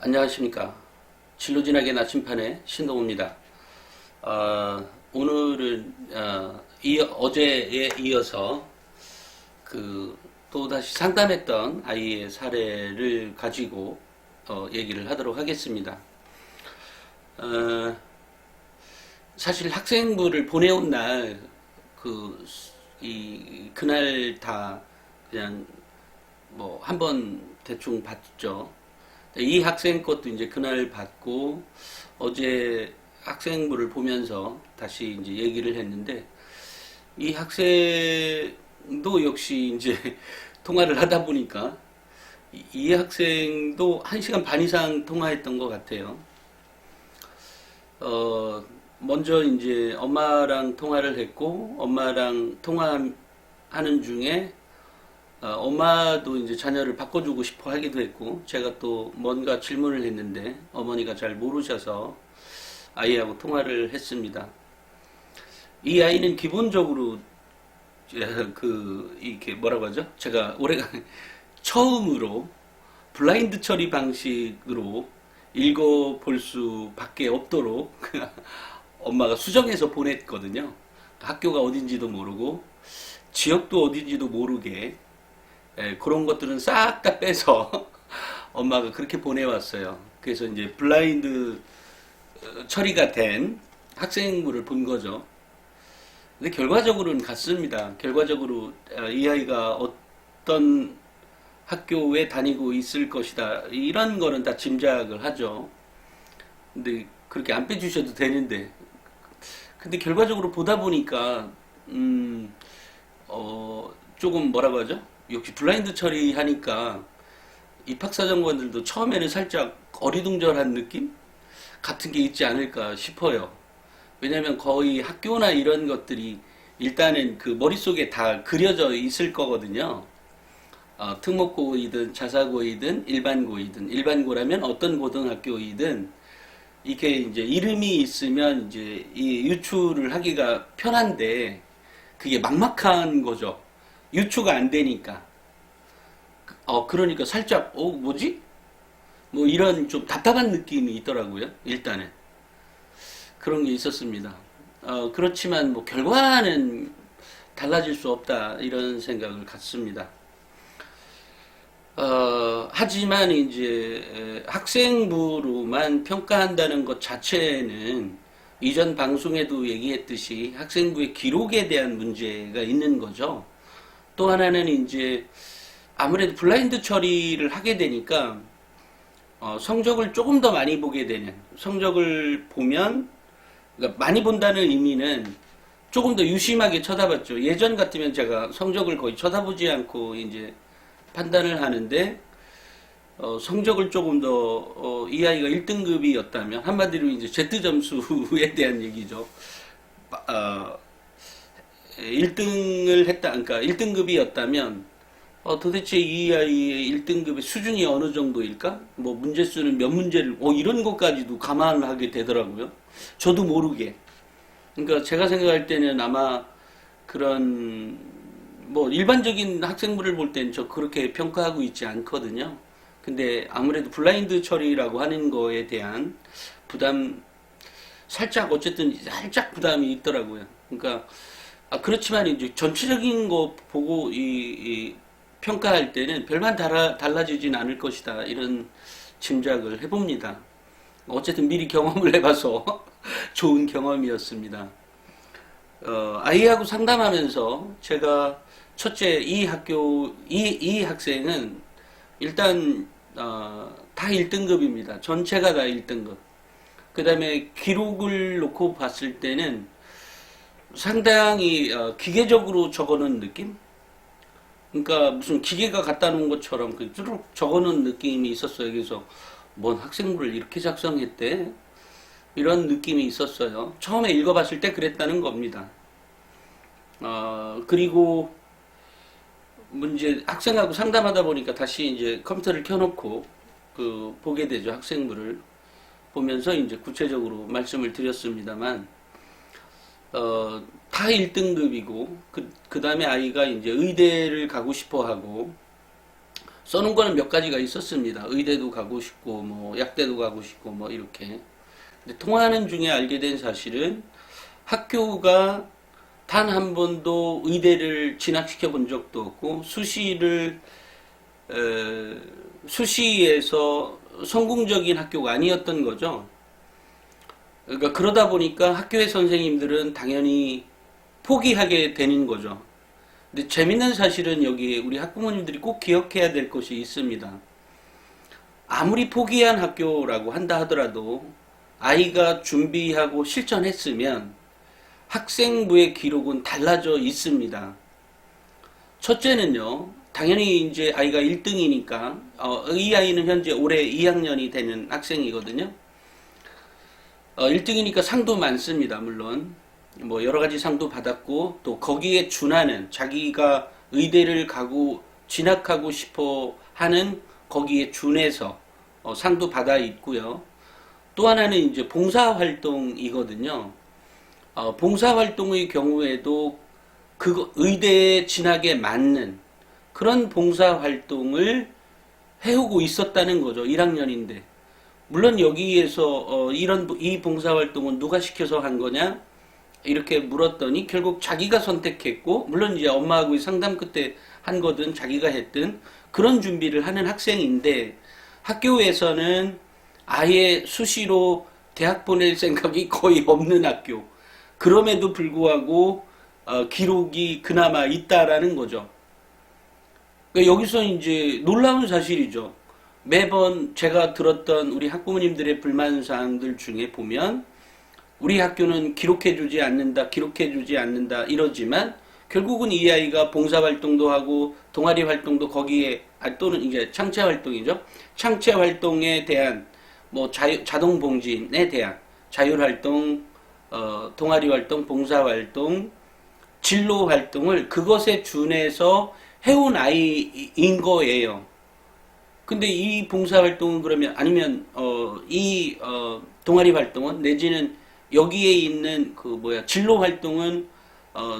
안녕하십니까. 진로진학의 나침판의 신동우입니다. 오늘은 어제에 이어서 또다시 상담했던 아이의 사례를 가지고 얘기를 하도록 하겠습니다. 사실 학생부를 보내온 날 그날 다 그냥 뭐 한번 대충 봤죠. 이 학생 것도 이제 그날 받고 어제 학생부를 보면서 다시 이제 얘기를 했는데, 이 학생도 역시 이제 통화를 하다 보니까 이 학생도 1시간 반 이상 통화했던 것 같아요. 먼저 이제 엄마랑 통화를 했고, 엄마랑 통화하는 중에 엄마도 이제 자녀를 바꿔주고 싶어 하기도 했고, 제가 또 뭔가 질문을 했는데 어머니가 잘 모르셔서 아이하고 통화를 했습니다. 이 아이는 기본적으로 이렇게 뭐라고 하죠? 제가 올해가 처음으로 블라인드 처리 방식으로 읽어볼 수밖에 없도록 엄마가 수정해서 보냈거든요. 학교가 어딘지도 모르고 지역도 어딘지도 모르게, 그런 것들은 싹 다 빼서 엄마가 그렇게 보내왔어요. 그래서 이제 블라인드 처리가 된 학생부를 본 거죠. 근데 결과적으로는 같습니다. 결과적으로 이 아이가 어떤 학교에 다니고 있을 것이다, 이런 거는 다 짐작을 하죠. 근데 그렇게 안 빼주셔도 되는데, 근데 결과적으로 보다 보니까 조금 뭐라고 하죠? 역시 블라인드 처리하니까 입학사정관들도 처음에는 살짝 어리둥절한 느낌 같은 게 있지 않을까 싶어요. 왜냐면 거의 학교나 이런 것들이 일단은 그 머릿속에 다 그려져 있을 거거든요. 특목고이든 자사고이든 일반고이든, 일반고라면 어떤 고등학교이든 이게 이제 이름이 있으면 이제 이 유추를 하기가 편한데, 그게 막막한 거죠. 유추가 안 되니까. 그러니까 살짝 뭐지? 뭐 이런 좀 답답한 느낌이 있더라고요. 일단은 그런 게 있었습니다. 그렇지만 뭐 결과는 달라질 수 없다, 이런 생각을 갖습니다. 하지만 이제 학생부로만 평가한다는 것 자체는 이전 방송에도 얘기했듯이 학생부의 기록에 대한 문제가 있는 거죠. 또 하나는 이제 아무래도 블라인드 처리를 하게 되니까 성적을 조금 더 많이 보게 되는, 성적을 보면, 그러니까 많이 본다는 의미는 조금 더 유심하게 쳐다봤죠. 예전 같으면 제가 성적을 거의 쳐다보지 않고 이제 판단을 하는데, 성적을 조금 더 이 아이가 1등급이었다면, 한마디로 이제 Z 점수에 대한 얘기죠. 1등을 했다, 그러니까 1등급이었다면 도대체 이 아이의 1등급의 수준이 어느 정도일까? 뭐 문제수는 몇 문제를, 이런 것까지도 감안을 하게 되더라고요. 저도 모르게. 그러니까 제가 생각할 때는 아마 그런, 뭐 일반적인 학생부를 볼 때는 저 그렇게 평가하고 있지 않거든요. 근데 아무래도 블라인드 처리라고 하는 거에 대한 부담, 어쨌든 살짝 부담이 있더라고요. 그러니까 그렇지만 이제 전체적인 거 보고 평가할 때는 별반 달라지진 않을 것이다, 이런 짐작을 해봅니다. 어쨌든 미리 경험을 해봐서 좋은 경험이었습니다. 아이하고 상담하면서 제가 첫째, 이 학생은 일단 다 1등급입니다. 전체가 다 1등급. 그 다음에 기록을 놓고 봤을 때는 상당히 기계적으로 적어놓은 느낌? 그러니까 무슨 기계가 갖다 놓은 것처럼 쭉 적어놓은 느낌이 있었어요. 그래서 뭔 학생부를 이렇게 작성했대? 이런 느낌이 있었어요. 처음에 읽어봤을 때 그랬다는 겁니다. 그리고 문제, 학생하고 상담하다 보니까 다시 이제 컴퓨터를 켜놓고 보게 되죠. 학생부를 보면서 이제 구체적으로 말씀을 드렸습니다만, 다 1등급이고, 그 다음에 아이가 이제 의대를 가고 싶어 하고, 써놓은 거는 몇 가지가 있었습니다. 의대도 가고 싶고, 뭐, 약대도 가고 싶고, 뭐, 이렇게. 근데 통화하는 중에 알게 된 사실은 학교가 단 한 번도 의대를 진학시켜 본 적도 없고, 수시에서 성공적인 학교가 아니었던 거죠. 그러니까 그러다 보니까 학교의 선생님들은 당연히 포기하게 되는 거죠. 근데 재밌는 사실은 여기 우리 학부모님들이 꼭 기억해야 될 것이 있습니다. 아무리 포기한 학교라고 한다 하더라도 아이가 준비하고 실전했으면 학생부의 기록은 달라져 있습니다. 첫째는요, 당연히 이제 아이가 1등이니까, 이 아이는 현재 올해 2학년이 되는 학생이거든요. 1등이니까 상도 많습니다, 물론. 뭐 여러 가지 상도 받았고, 또 거기에 준하는 자기가 의대를 가고 진학하고 싶어 하는 거기에 준해서 상도 받아 있고요. 또 하나는 이제 봉사활동이거든요. 봉사활동의 경우에도 그 의대에 진학에 맞는 그런 봉사활동을 해오고 있었다는 거죠. 1학년인데. 물론 여기에서 이 봉사활동은 누가 시켜서 한 거냐? 이렇게 물었더니 결국 자기가 선택했고, 물론 이제 엄마하고의 상담 끝에 한 거든 자기가 했든 그런 준비를 하는 학생인데, 학교에서는 아예 수시로 대학 보낼 생각이 거의 없는 학교. 그럼에도 불구하고 기록이 그나마 있다라는 거죠. 그러니까 여기서 이제 놀라운 사실이죠. 매번 제가 들었던 우리 학부모님들의 불만사항들 중에 보면 우리 학교는 기록해주지 않는다 이러지만 결국은 이 아이가 봉사활동도 하고 동아리 활동도 거기에 또는 이제 창체 활동이죠. 창체 활동에 대한 뭐 자동봉진에 대한 자율활동, 동아리 활동, 봉사활동, 진로 활동을 그것에 준해서 해온 아이인 거예요. 근데 이 봉사활동은 그러면 아니면 동아리 활동은 내지는 여기에 있는 진로 활동은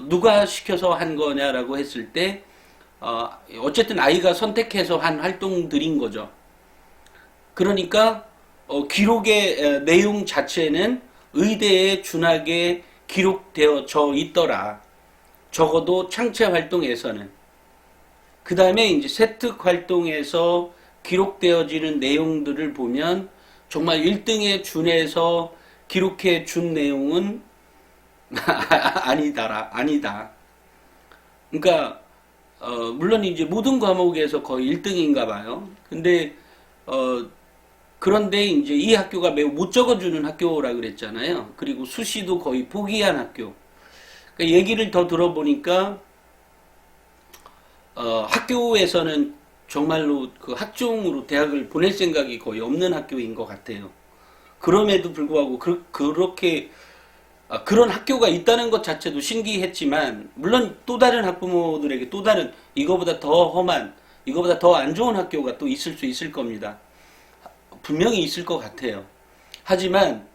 누가 시켜서 한 거냐라고 했을 때 어쨌든 아이가 선택해서 한 활동들인 거죠. 그러니까 기록의 내용 자체는 의대에 준하게 기록되어져 있더라. 적어도 창체 활동에서는. 그 다음에 이제 세특 활동에서 기록되어지는 내용들을 보면 정말 1등에 준해서 기록해 준 내용은 아니다. 그러니까 물론 이제 모든 과목에서 거의 1등인가 봐요. 근데 그런데 이제 이 학교가 매우 못 적어주는 학교라 그랬잖아요. 그리고 수시도 거의 포기한 학교. 그러니까 얘기를 더 들어보니까 학교에서는 정말로 그 학종으로 대학을 보낼 생각이 거의 없는 학교인 것 같아요. 그럼에도 불구하고 그렇게 그런 학교가 있다는 것 자체도 신기했지만, 물론 또 다른 학부모들에게 또 다른 이거보다 더 험한, 이거보다 더 안 좋은 학교가 또 있을 수 있을 겁니다. 분명히 있을 것 같아요. 하지만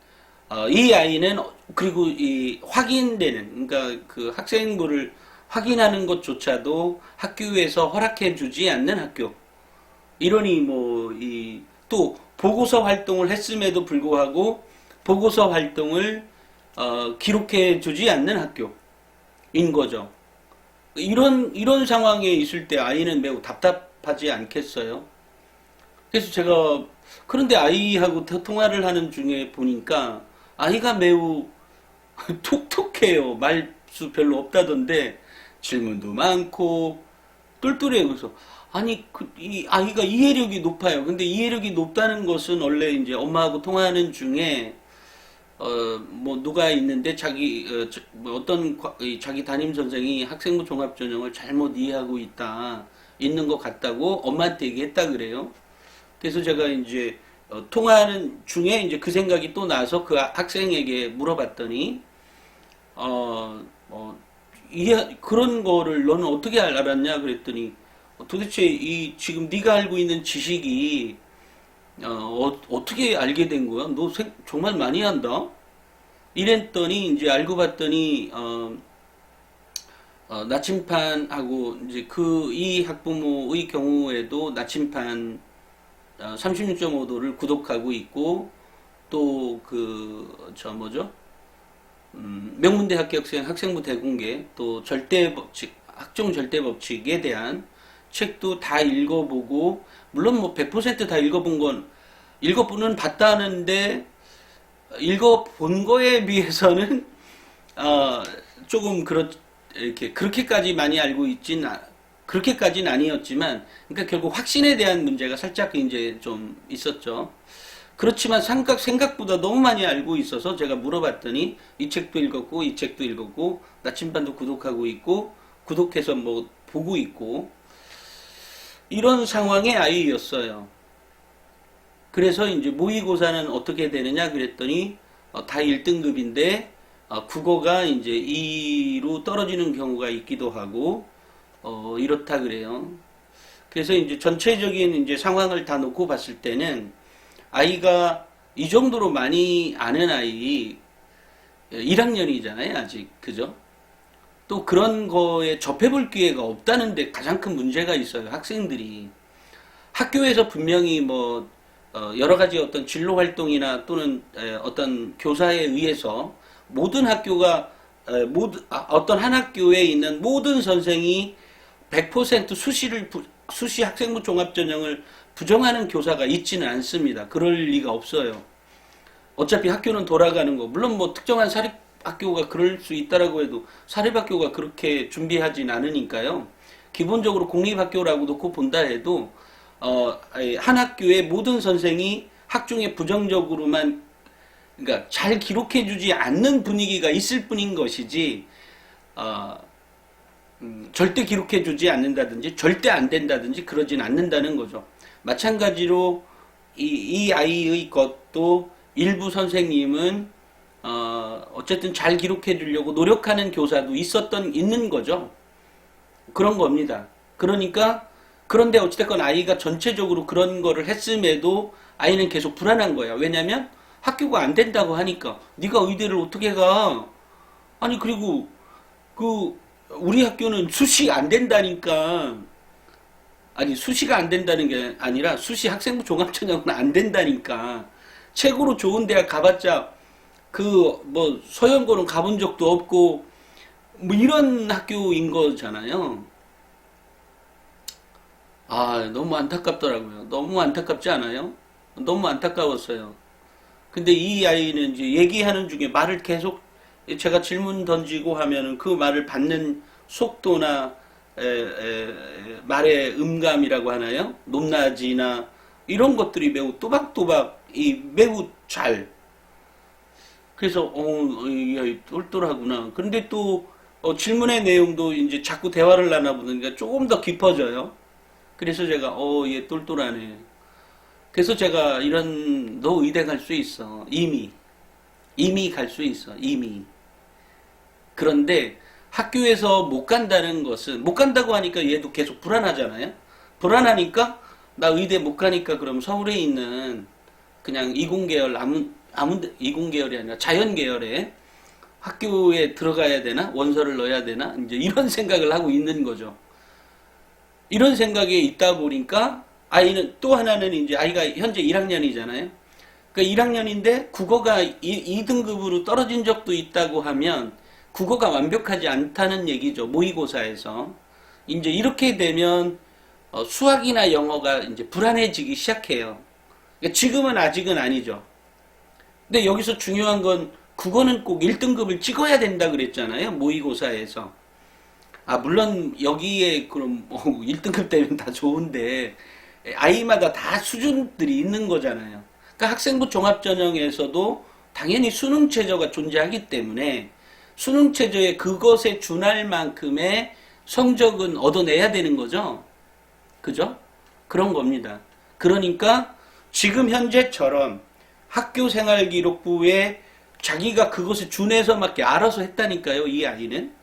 이 아이는 그리고 이 확인되는, 그러니까 그 학생부를 확인하는 것조차도 학교에서 허락해주지 않는 학교. 이러니 또 보고서 활동을 했음에도 불구하고 보고서 활동을 기록해주지 않는 학교인 거죠. 이런 상황에 있을 때 아이는 매우 답답하지 않겠어요? 그래서 제가 그런데 아이하고 통화를 하는 중에 보니까 아이가 매우 톡톡해요. 말수 별로 없다던데 질문도 많고 똘똘해요. 그래서 아니 이 아이가 이해력이 높아요. 근데 이해력이 높다는 것은 원래 이제 엄마하고 통화하는 중에 누가 있는데 자기 담임 선생이 학생부 종합 전형을 잘못 이해하고 있는 것 같다고 엄마한테 얘기했다 그래요. 그래서 제가 이제 통화하는 중에 이제 그 생각이 또 나서 그 학생에게 물어봤더니 그런 거를 너는 어떻게 알았냐 그랬더니 도대체 지금 네가 알고 있는 지식이 어떻게 알게 된 거야? 너 정말 많이 한다? 이랬더니 이제 알고 봤더니 나침판하고 이제 이 학부모의 경우에도 나침판 36.5도를 구독하고 있고 또 저 뭐죠? 명문대 합격생 학생부 대공개 또 절대법칙 학종 절대법칙에 대한 책도 다 읽어보고 물론 뭐 100%다 읽어본 건 읽어보는 봤다는데 읽어본 거에 비해서는 조금 이렇게 그렇게까지 많이 알고 그렇게까지는 아니었지만 그러니까 결국 확신에 대한 문제가 살짝 이제 좀 있었죠. 그렇지만 생각보다 너무 많이 알고 있어서 제가 물어봤더니 이 책도 읽었고 이 책도 읽었고 나침반도 구독하고 있고 구독해서 뭐 보고 있고 이런 상황의 아이였어요. 그래서 이제 모의고사는 어떻게 되느냐 그랬더니 다 1등급인데 국어가 이제 2로 떨어지는 경우가 있기도 하고 이렇다 그래요. 그래서 이제 전체적인 이제 상황을 다 놓고 봤을 때는 아이가 이 정도로 많이 아는 아이 1학년이잖아요 아직 그죠? 또 그런 거에 접해볼 기회가 없다는 데 가장 큰 문제가 있어요. 학생들이 학교에서 분명히 뭐 여러 가지 어떤 진로 활동이나 또는 어떤 교사에 의해서 모든 학교가 어떤 한 학교에 있는 모든 선생이 100% 수시 학생부 종합전형을 부정하는 교사가 있지는 않습니다. 그럴 리가 없어요. 어차피 학교는 돌아가는 거. 물론 뭐 특정한 사립학교가 그럴 수 있다라고 해도 사립학교가 그렇게 준비하진 않으니까요. 기본적으로 공립학교라고 놓고 본다 해도 한 학교의 모든 선생이 학종에 부정적으로만 그러니까 잘 기록해주지 않는 분위기가 있을 뿐인 것이지 절대 기록해주지 않는다든지 절대 안 된다든지 그러진 않는다는 거죠. 마찬가지로 이 아이의 것도 일부 선생님은 어쨌든 잘 기록해 주려고 노력하는 교사도 있는 거죠. 그런 겁니다. 그러니까 그런데 어찌됐건 아이가 전체적으로 그런 거를 했음에도 아이는 계속 불안한 거야. 왜냐면 학교가 안 된다고 하니까 네가 의대를 어떻게 가? 아니 그리고 우리 학교는 수시 안 된다니까. 아니 수시가 안 된다는 게 아니라 수시 학생부 종합전형은 안 된다니까. 최고로 좋은 대학 가봤자 뭐 서연고는 가본 적도 없고 뭐 이런 학교인 거잖아요. 너무 안타깝더라고요. 너무 안타깝지 않아요? 너무 안타까웠어요. 근데 이 아이는 이제 얘기하는 중에 말을 계속 제가 질문 던지고 하면은 그 말을 받는 속도나 말의 음감이라고 하나요? 높낮이나 이런 것들이 매우 또박또박 매우 잘. 그래서 이 아이 똘똘하구나. 근데 또 질문의 내용도 이제 자꾸 대화를 나눠보니까 조금 더 깊어져요. 그래서 제가 얘 똘똘하네. 그래서 제가 너 의대 갈 수 있어. 이미 갈 수 있어. 이미. 그런데 학교에서 못 간다는 것은 못 간다고 하니까 얘도 계속 불안하잖아요. 불안하니까 나 의대 못 가니까 그럼 서울에 있는 그냥 이공계열 이공계열이 아니라 자연계열에 학교에 들어가야 되나? 원서를 넣어야 되나? 이제 이런 생각을 하고 있는 거죠. 이런 생각에 있다 보니까 아이는 또 하나는 이제 아이가 현재 1학년이잖아요. 그러니까 1학년인데 국어가 2등급으로 떨어진 적도 있다고 하면 국어가 완벽하지 않다는 얘기죠. 모의고사에서. 이제 이렇게 되면 수학이나 영어가 이제 불안해지기 시작해요. 그러니까 지금은 아직은 아니죠. 근데 여기서 중요한 건 국어는 꼭 1등급을 찍어야 된다 그랬잖아요. 모의고사에서. 물론 여기에 그럼 1등급 되면 다 좋은데 아이마다 다 수준들이 있는 거잖아요. 그러니까 학생부 종합전형에서도 당연히 수능 최저가 존재하기 때문에 수능 최저에 그것에 준할 만큼의 성적은 얻어내야 되는 거죠. 그죠? 그런 겁니다. 그러니까 지금 현재처럼 학교생활기록부에 자기가 그것에 준해서밖에 알아서 했다니까요, 이 아이는.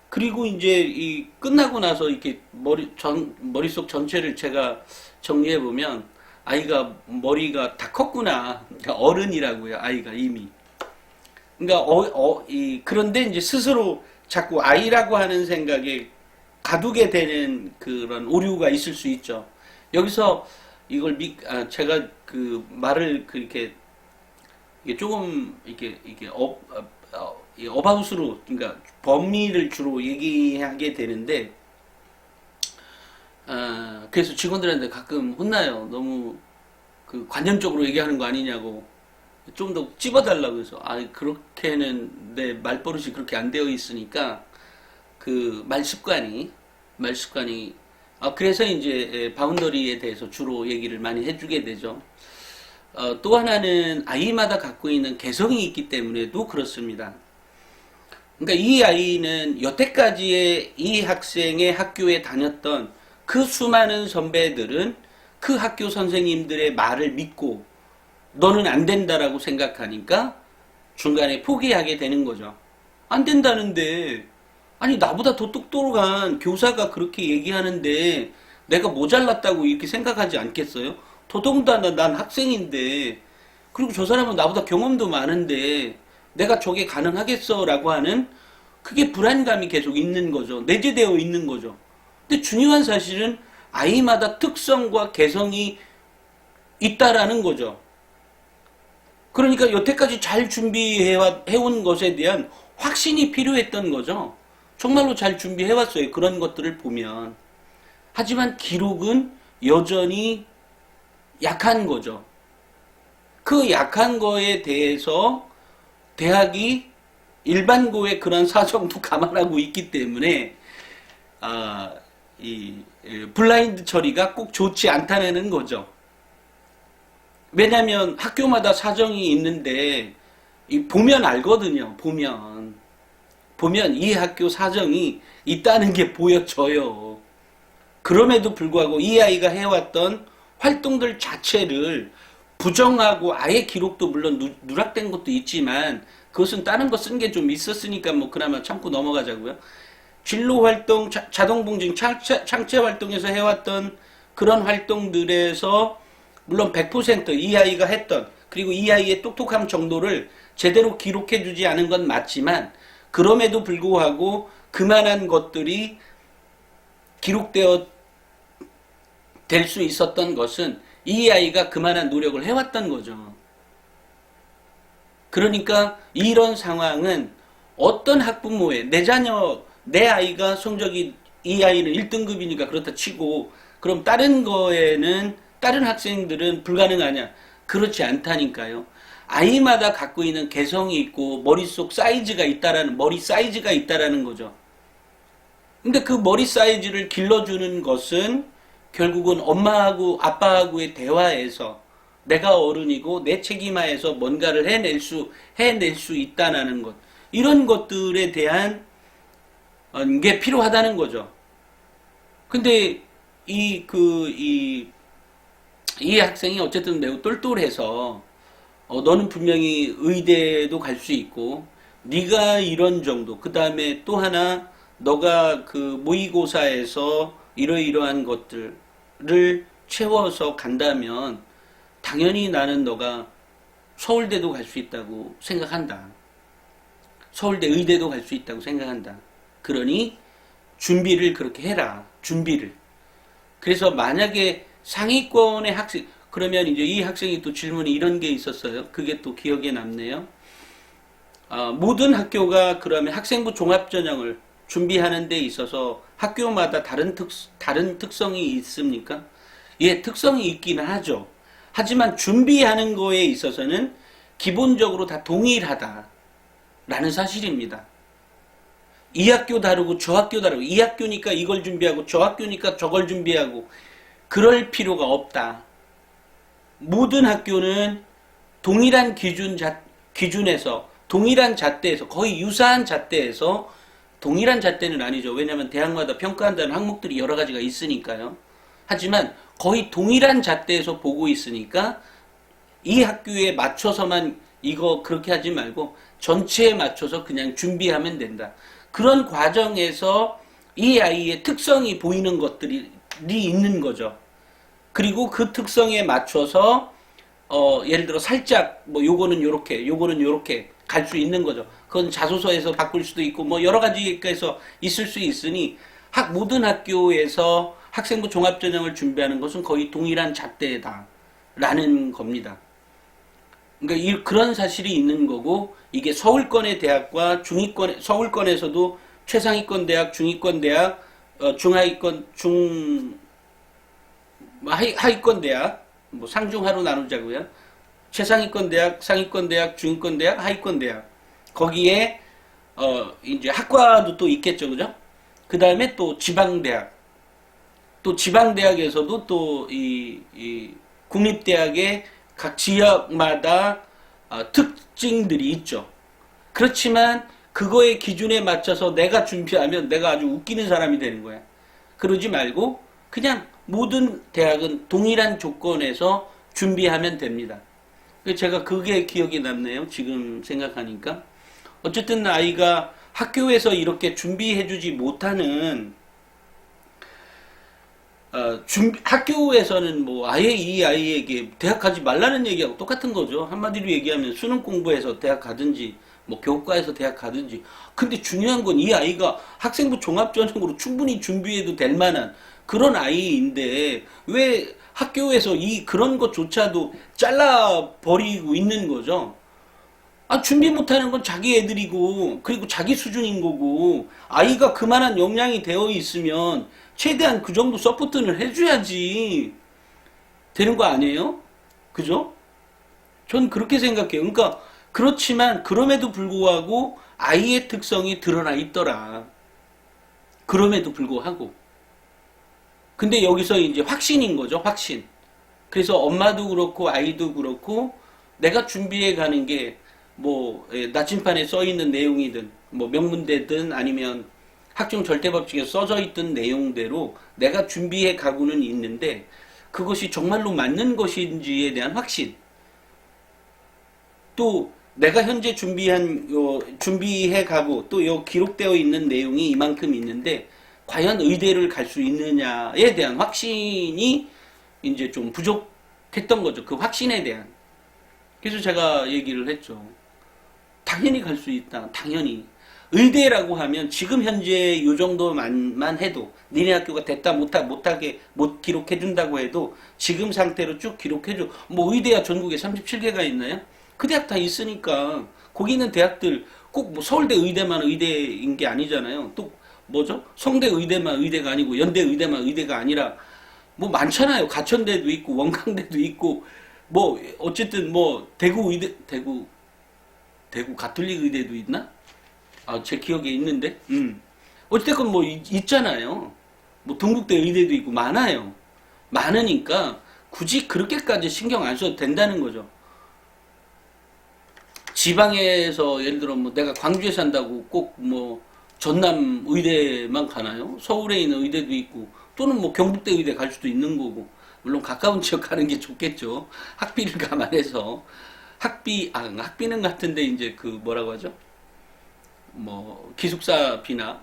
그리고 이제 끝나고 나서 이렇게 머릿속 전체를 제가 정리해보면 아이가 머리가 다 컸구나. 그러니까 어른이라고요, 아이가 이미. 그러니까 그런데 이제 스스로 자꾸 아이라고 하는 생각에 가두게 되는 그런 오류가 있을 수 있죠. 여기서 이걸 제가 그 말을 그렇게 이게 조금 이게 어바웃으로 그러니까 범위를 주로 얘기하게 되는데 그래서 직원들한테 가끔 혼나요. 너무 그 관념적으로 얘기하는 거 아니냐고 좀 더 찝어달라고 해서 그렇게는 내 말버릇이 그렇게 안 되어 있으니까 그 말 습관이 그래서 이제 바운더리에 대해서 주로 얘기를 많이 해주게 되죠. 또 하나는 아이마다 갖고 있는 개성이 있기 때문에도 그렇습니다. 그러니까 이 아이는 여태까지의 이 학생의 학교에 다녔던 그 수많은 선배들은 그 학교 선생님들의 말을 믿고 너는 안 된다라고 생각하니까 중간에 포기하게 되는 거죠. 안 된다는데 아니 나보다 더 똑똑한 교사가 그렇게 얘기하는데 내가 모자랐다고 이렇게 생각하지 않겠어요? 더더군다나 난 학생인데 그리고 저 사람은 나보다 경험도 많은데 내가 저게 가능하겠어 라고 하는 그게 불안감이 계속 있는 거죠. 내재되어 있는 거죠. 근데 중요한 사실은 아이마다 특성과 개성이 있다라는 거죠. 그러니까 여태까지 잘 준비해온 것에 대한 확신이 필요했던 거죠. 정말로 잘 준비해왔어요. 그런 것들을 보면. 하지만 기록은 여전히 약한 거죠. 그 약한 거에 대해서 대학이 일반고의 그런 사정도 감안하고 있기 때문에 이 블라인드 처리가 꼭 좋지 않다는 거죠. 왜냐하면 학교마다 사정이 있는데 보면 알거든요. 보면 이 학교 사정이 있다는 게 보여져요. 그럼에도 불구하고 이 아이가 해왔던 활동들 자체를 부정하고 아예 기록도 물론 누락된 것도 있지만 그것은 다른 거 쓴 게 좀 있었으니까 뭐 그나마 참고 넘어가자고요. 진로 활동, 자동봉진, 창체 활동에서 해왔던 그런 활동들에서 물론 100%이 아이가 했던 그리고 이 아이의 똑똑함 정도를 제대로 기록해주지 않은 건 맞지만 그럼에도 불구하고 그만한 것들이 기록되어 될 수 있었던 것은 이 아이가 그만한 노력을 해왔던 거죠. 그러니까 이런 상황은 어떤 학부모의 내 아이가 성적이 이 아이는 1등급이니까 그렇다 치고 그럼 다른 학생들은 불가능하냐? 그렇지 않다니까요. 아이마다 갖고 있는 개성이 있고 머릿속 사이즈가 있다라는 머리 사이즈가 있다라는 거죠. 근데 그 머리 사이즈를 길러주는 것은 결국은 엄마하고 아빠하고의 대화에서 내가 어른이고 내 책임하에서 뭔가를 해낼 수 있다는 것. 이런 것들에 대한 게 필요하다는 거죠. 근데 이 학생이 어쨌든 매우 똘똘해서 너는 분명히 의대도 갈 수 있고 네가 이런 정도 그 다음에 또 하나 너가 그 모의고사에서 이러이러한 것들을 채워서 간다면 당연히 나는 너가 서울대도 갈 수 있다고 생각한다. 서울대 의대도 갈 수 있다고 생각한다. 그러니 준비를 그렇게 해라. 준비를. 그래서 만약에 상위권의 학생 그러면 이제 이 학생이 또 질문이 이런 게 있었어요. 그게 또 기억에 남네요. 모든 학교가 그러면 학생부 종합전형을 준비하는 데 있어서 학교마다 다른 특성이 있습니까? 예, 특성이 있기는 하죠. 하지만 준비하는 거에 있어서는 기본적으로 다 동일하다라는 사실입니다. 이 학교 다르고 저 학교 다르고 이 학교니까 이걸 준비하고 저 학교니까 저걸 준비하고 그럴 필요가 없다. 모든 학교는 동일한 기준에서 동일한 잣대에서 거의 유사한 잣대에서 동일한 잣대는 아니죠. 왜냐하면 대학마다 평가한다는 항목들이 여러 가지가 있으니까요. 하지만 거의 동일한 잣대에서 보고 있으니까 이 학교에 맞춰서만 이거 그렇게 하지 말고 전체에 맞춰서 그냥 준비하면 된다. 그런 과정에서 이 아이의 특성이 보이는 것들이 있는 거죠. 그리고 그 특성에 맞춰서 예를 들어 살짝 뭐 요거는 요렇게 요거는 요렇게 갈 수 있는 거죠. 그건 자소서에서 바꿀 수도 있고 뭐 여러 가지에서 있을 수 있으니 모든 학교에서 학생부 종합전형을 준비하는 것은 거의 동일한 잣대다라는 겁니다. 그러니까 그런 사실이 있는 거고 이게 서울권의 대학과 서울권에서도 최상위권 대학, 중위권 대학, 중하위권 하위권 대학, 뭐 상중하로 나누자고요. 최상위권 대학, 상위권 대학, 중위권 대학, 하위권 대학. 거기에 이제 학과도 또 있겠죠, 그죠? 그 다음에 또 지방대학. 또 지방대학에서도 또 이 국립대학의 각 지역마다 특징들이 있죠. 그렇지만 그거의 기준에 맞춰서 내가 준비하면 내가 아주 웃기는 사람이 되는 거야. 그러지 말고 그냥 모든 대학은 동일한 조건에서 준비하면 됩니다. 제가 그게 기억이 남네요. 지금 생각하니까. 어쨌든 아이가 학교에서 이렇게 준비해주지 못하는 학교에서는 뭐 아예 이 아이에게 대학 가지 말라는 얘기하고 똑같은 거죠. 한마디로 얘기하면 수능 공부해서 대학 가든지 뭐 교과에서 대학 가든지. 근데 중요한 건 이 아이가 학생부 종합전형으로 충분히 준비해도 될 만한 그런 아이인데 왜 학교에서 그런 것조차도 잘라버리고 있는 거죠. 준비 못하는 건 자기 애들이고 그리고 자기 수준인 거고 아이가 그만한 역량이 되어 있으면 최대한 그 정도 서포트를 해줘야지 되는 거 아니에요? 그죠? 전 그렇게 생각해요. 그러니까 그렇지만 그럼에도 불구하고 아이의 특성이 드러나 있더라. 그럼에도 불구하고. 근데 여기서 이제 확신인 거죠, 확신. 그래서 엄마도 그렇고 아이도 그렇고 내가 준비해 가는 게 뭐 나침판에 써 있는 내용이든 뭐 명문대든 아니면 학종 절대법칙에 써져 있던 내용대로 내가 준비해 가고는 있는데 그것이 정말로 맞는 것인지에 대한 확신. 또 내가 현재 준비해 가고 또 기록되어 있는 내용이 이만큼 있는데 과연 의대를 갈 수 있느냐에 대한 확신이 이제 좀 부족했던 거죠. 그 확신에 대한. 그래서 제가 얘기를 했죠. 당연히 갈 수 있다. 당연히. 의대라고 하면 지금 현재 이 정도만 해도 니네 학교가 됐다 못 기록해준다고 해도 지금 상태로 쭉 기록해줘. 뭐 의대야 전국에 37개가 있나요? 그 대학 다 있으니까 거기 있는 대학들 꼭 뭐 서울대 의대만 의대인 게 아니잖아요. 또 뭐죠? 성대 의대만 의대가 아니고 연대 의대만 의대가 아니라 뭐 많잖아요. 가천대도 있고 원광대도 있고 뭐 어쨌든 뭐 대구 가톨릭 의대도 있나? 제 기억에 있는데. 어쨌든 뭐 있잖아요. 뭐 동국대 의대도 있고 많아요. 많으니까 굳이 그렇게까지 신경 안 써도 된다는 거죠. 지방에서 예를 들어 뭐 내가 광주에 산다고 꼭 뭐 전남 의대만 가나요? 서울에 있는 의대도 있고 또는 뭐 경북대 의대 갈 수도 있는 거고 물론 가까운 지역 가는 게 좋겠죠. 학비를 감안해서 학비는 같은데 이제 그 뭐라고 하죠? 뭐 기숙사비나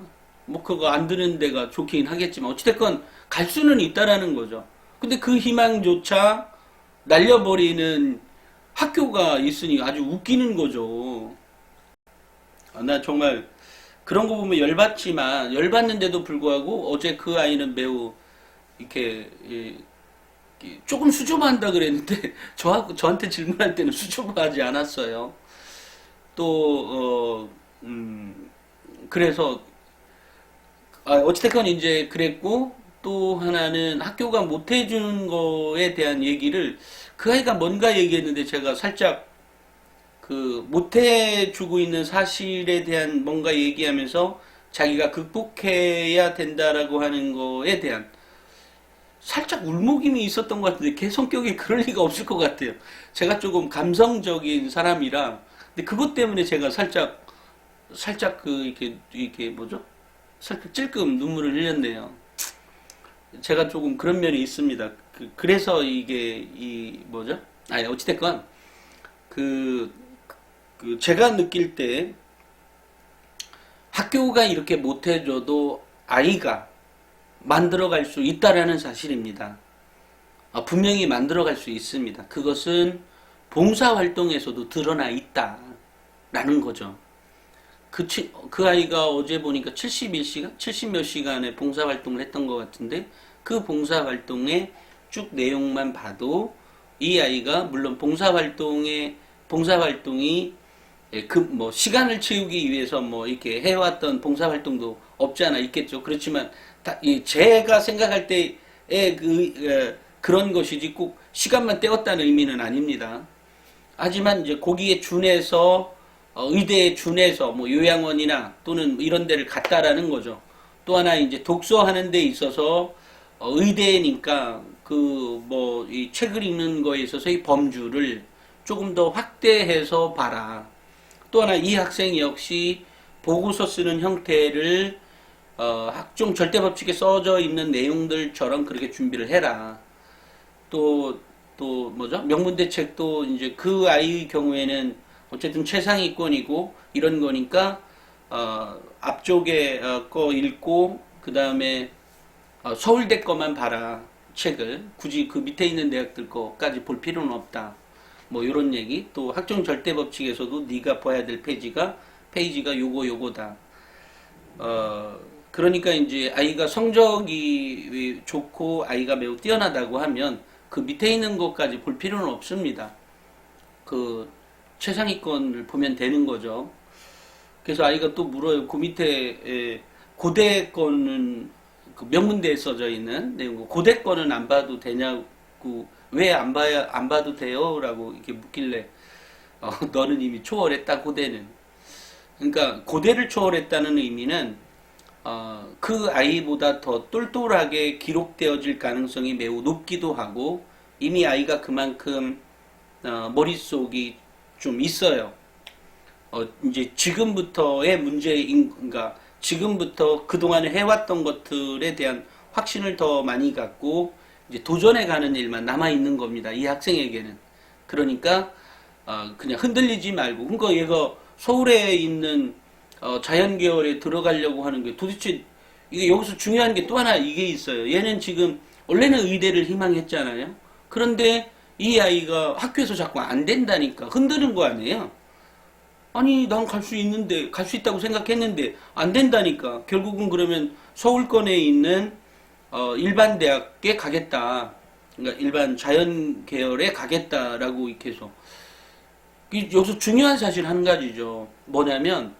뭐 그거 안 드는 데가 좋긴 하겠지만 어찌됐건 갈 수는 있다라는 거죠. 근데 그 희망조차 날려버리는 학교가 있으니 아주 웃기는 거죠. 나 정말 그런 거 보면 열받는데도 불구하고 어제 그 아이는 매우 이렇게 조금 수줍어한다 그랬는데 저한테 질문할 때는 수줍어하지 않았어요. 또 그래서 어찌됐건 이제 그랬고 또 하나는 학교가 못 해주는 거에 대한 얘기를 그 아이가 뭔가 얘기했는데 제가 살짝 그 못 해주고 있는 사실에 대한 뭔가 얘기하면서 자기가 극복해야 된다라고 하는 거에 대한 살짝 울먹임이 있었던 것 같은데 걔 성격이 그럴 리가 없을 것 같아요. 제가 조금 감성적인 사람이라 근데 그것 때문에 제가 살짝 그 이렇게 뭐죠? 살짝 찔끔 눈물을 흘렸네요. 제가 조금 그런 면이 있습니다. 그래서 이게 뭐죠? 어찌됐건 제가 느낄 때 학교가 이렇게 못해줘도 아이가 만들어갈 수 있다라는 사실입니다. 분명히 만들어갈 수 있습니다. 그것은 봉사활동에서도 드러나 있다. 라는 거죠. 그 아이가 어제 보니까 71시간? 70몇 시간의 봉사활동을 했던 것 같은데, 그 봉사활동의 쭉 내용만 봐도 이 아이가 물론 봉사활동이 뭐 시간을 채우기 위해서 뭐 이렇게 해왔던 봉사활동도 없지 않아 있겠죠. 그렇지만 제가 생각할 때의 그런 것이지 꼭 시간만 때웠다는 의미는 아닙니다. 하지만 이제 거기에 준해서 의대에 준해서 뭐 요양원이나 또는 이런 데를 갔다라는 거죠. 또 하나 이제 독서하는 데 있어서 의대니까 그 뭐 이 책을 읽는 거에 있어서의 범주를 조금 더 확대해서 봐라. 또 하나 이 학생 역시 보고서 쓰는 형태를 학종 절대법칙에 써져 있는 내용들처럼 그렇게 준비를 해라. 또 뭐죠? 명문대책도 이제 그 아이의 경우에는 어쨌든 최상위권이고 이런 거니까 앞쪽에 거 읽고 그 다음에 서울대 거만 봐라. 책을 굳이 그 밑에 있는 대학들 거까지 볼 필요는 없다. 뭐 이런 얘기. 또 학종 절대법칙에서도 네가 봐야 될 페이지가 요거다. 그러니까 이제 아이가 성적이 좋고 아이가 매우 뛰어나다고 하면 그 밑에 있는 것까지 볼 필요는 없습니다. 그 최상위권을 보면 되는 거죠. 그래서 아이가 또 물어요. 그 밑에 고대 거는 그 명문대에 써져 있는 내용, 고대 거는 안 봐도 되냐고, 왜 안 봐도 돼요? 라고 이렇게 묻길래 너는 이미 초월했다, 고대는. 그러니까 고대를 초월했다는 의미는 그 아이보다 더 똘똘하게 기록되어질 가능성이 매우 높기도 하고, 이미 아이가 그만큼 머릿속이 좀 있어요. 이제 지금부터의 그러니까 지금부터 그동안에 해왔던 것들에 대한 확신을 더 많이 갖고 이제 도전해 가는 일만 남아 있는 겁니다. 이 학생에게는. 그러니까 그냥 흔들리지 말고, 그러니까 얘가 서울에 있는 자연계열에 들어가려고 하는 게 도대체 이게 여기서 중요한 게 또 하나 이게 있어요. 얘는 지금 원래는 의대를 희망했잖아요. 그런데 이 아이가 학교에서 자꾸 안 된다니까 흔드는 거 아니에요. 아니 난 갈 수 있는데, 갈 수 있다고 생각했는데 안 된다니까. 결국은 그러면 서울권에 있는 일반 대학에 가겠다. 그러니까 일반 자연 계열에 가겠다라고 이렇게 해서 여기서 중요한 사실 한 가지죠. 뭐냐면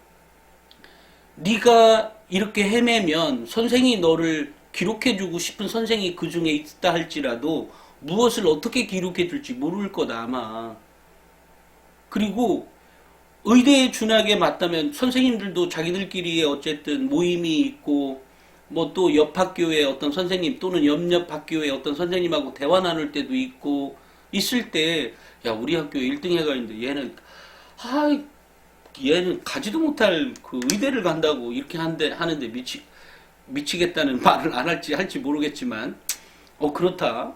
네가 이렇게 헤매면 선생이 너를 기록해주고 싶은 선생이 그 중에 있다 할지라도 무엇을 어떻게 기록해줄지 모를 거다 아마. 그리고 의대에 준하게 맞다면 선생님들도 자기들끼리의 어쨌든 모임이 있고 뭐 또 옆 학교의 어떤 선생님 또는 옆 학교의 어떤 선생님하고 대화 나눌 때도 있고 있을 때, 야 우리 학교에 1등애가 있는데 얘는 가지도 못할 그 의대를 간다고 이렇게 하는데 미치겠다는 말을 안 할지 모르겠지만 그렇다.